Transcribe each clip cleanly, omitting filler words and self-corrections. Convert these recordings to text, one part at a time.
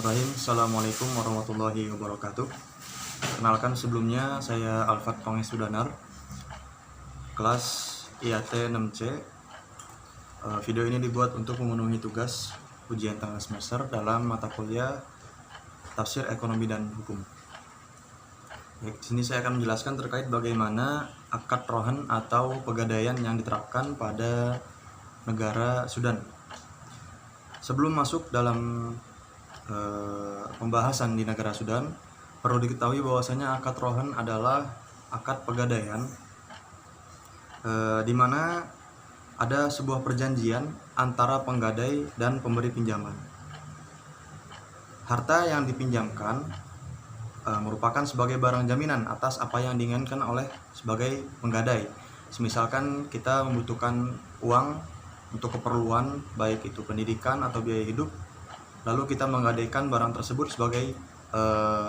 Bismillahirrahmanirrahim. Assalamualaikum warahmatullahi wabarakatuh. Kenalkan, sebelumnya saya Alfat Tonges Sudanar, kelas IAT 6C. Video ini dibuat untuk memenuhi tugas ujian tengah semester dalam mata kuliah Tafsir Ekonomi dan Hukum. Di sini saya akan menjelaskan terkait bagaimana akad rohan atau pegadaian yang diterapkan pada negara Sudan. Sebelum masuk dalam pembahasan di negara Sudan, perlu diketahui bahwasanya akad rohan adalah akad pegadaian di mana ada sebuah perjanjian antara penggadai dan pemberi pinjaman. Harta yang dipinjamkan merupakan sebagai barang jaminan atas apa yang diinginkan oleh sebagai penggadai. Misalkan kita membutuhkan uang untuk keperluan baik itu pendidikan atau biaya hidup, lalu kita menggadaikan barang tersebut sebagai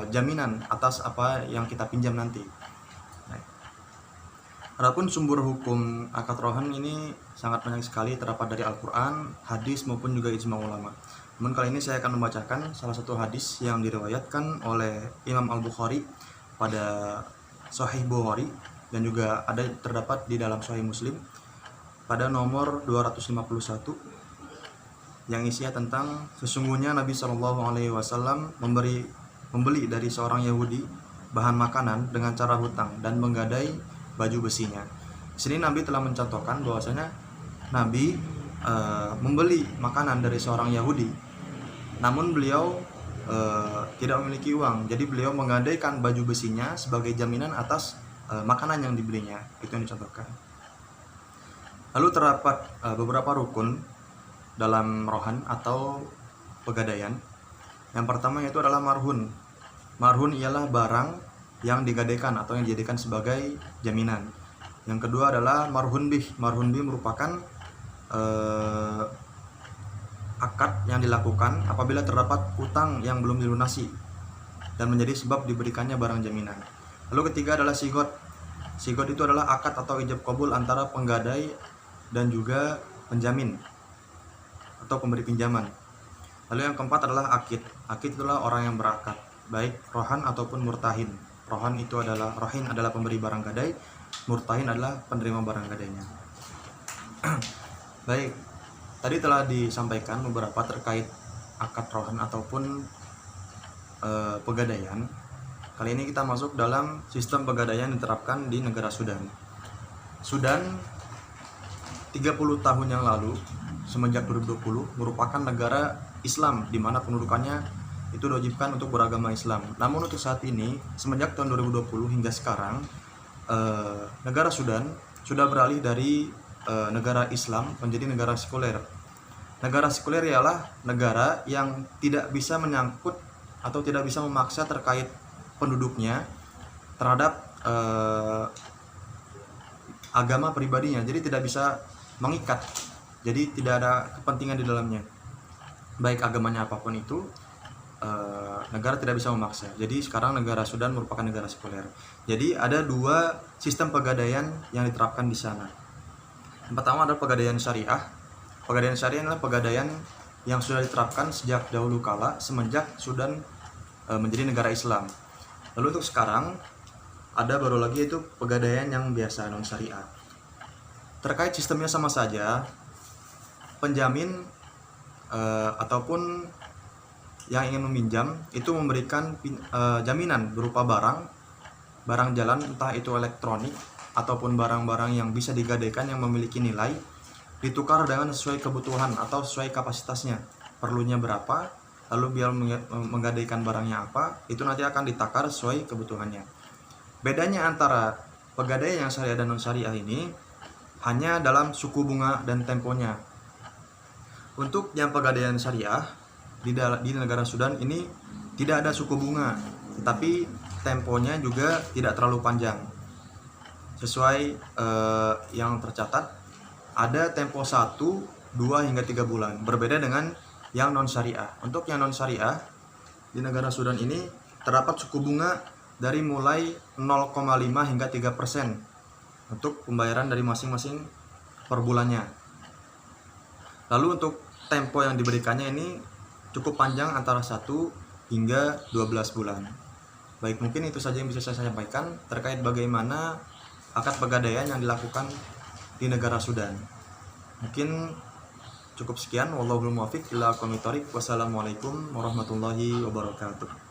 jaminan atas apa yang kita pinjam nanti. Adapun sumber hukum akad rohan ini sangat banyak sekali, terdapat dari Al-Quran, hadis maupun juga ijma ulama. Namun kali ini saya akan membacakan salah satu hadis yang diriwayatkan oleh Imam Al-Bukhari pada Sahih Bukhari dan juga ada terdapat di dalam Sahih Muslim pada nomor 251, yang isinya tentang sesungguhnya Nabi SAW membeli dari seorang Yahudi bahan makanan dengan cara hutang dan menggadai baju besinya. Di sini Nabi telah mencontohkan bahwasanya Nabi membeli makanan dari seorang Yahudi, namun beliau tidak memiliki uang, jadi beliau menggadaikan baju besinya sebagai jaminan atas makanan yang dibelinya. Itu yang dicontohkan. Lalu terdapat beberapa rukun dalam rohan atau pegadaian. Yang pertama yaitu adalah marhun. Marhun ialah barang yang digadaikan atau yang dijadikan sebagai jaminan. Yang kedua adalah marhun bih. Marhun bih merupakan akad yang dilakukan apabila terdapat utang yang belum dilunasi dan menjadi sebab diberikannya barang jaminan. Lalu ketiga adalah sigot. Sigot itu adalah akad atau ijab qabul antara penggadai dan juga penjamin atau pemberi pinjaman. Lalu yang keempat adalah akid. Akid itulah orang yang berakad, baik rohan ataupun murtahin. Rohan adalah pemberi barang gadai, murtahin adalah penerima barang gadainya. Baik, tadi telah disampaikan beberapa terkait akad rohan ataupun pegadaian. Kali ini kita masuk dalam sistem pegadaian yang diterapkan di negara Sudan. Sudan 30 tahun yang lalu, semenjak 2020, merupakan negara Islam di mana pendudukannya itu diwajibkan untuk beragama Islam. Namun untuk saat ini, semenjak tahun 2020 hingga sekarang, negara Sudan sudah beralih dari negara Islam menjadi negara sekuler. Negara sekuler ialah negara yang tidak bisa menyangkut atau tidak bisa memaksa terkait penduduknya terhadap agama pribadinya. Jadi tidak bisa mengikat. Jadi tidak ada kepentingan di dalamnya. Baik agamanya apapun itu, negara tidak bisa memaksa. Jadi sekarang negara Sudan merupakan negara sekuler. Jadi ada dua sistem pegadaian yang diterapkan di sana. Yang pertama adalah pegadaian syariah. Pegadaian syariah adalah pegadaian yang sudah diterapkan sejak dahulu kala semenjak Sudan menjadi negara Islam. Lalu untuk sekarang ada baru lagi yaitu pegadaian yang biasa non syariah. Terkait sistemnya sama saja. Penjamin ataupun yang ingin meminjam itu memberikan jaminan berupa barang jalan, entah itu elektronik ataupun barang-barang yang bisa digadaikan yang memiliki nilai, ditukar dengan sesuai kebutuhan atau sesuai kapasitasnya. Perlunya berapa, lalu biar menggadaikan barangnya apa, itu nanti akan ditakar sesuai kebutuhannya. Bedanya antara pegadaian yang syariah dan non syariah ini hanya dalam suku bunga dan temponya. Untuk yang pegadaian syariah di negara Sudan ini tidak ada suku bunga, tetapi temponya juga tidak terlalu panjang. Sesuai yang tercatat, ada tempo 1, 2 hingga 3 bulan. Berbeda dengan yang non syariah. Untuk yang non syariah di negara Sudan ini terdapat suku bunga dari mulai 0,5 hingga 3% untuk pembayaran dari masing-masing per bulannya. Lalu untuk tempo yang diberikannya ini cukup panjang, antara 1 hingga 12 bulan. Baik, mungkin itu saja yang bisa saya sampaikan terkait bagaimana akad pegadaian yang dilakukan di negara Sudan. Mungkin cukup sekian. Wallahul muwaffiq ila aqwamit thoriq. Wassalamualaikum warahmatullahi wabarakatuh.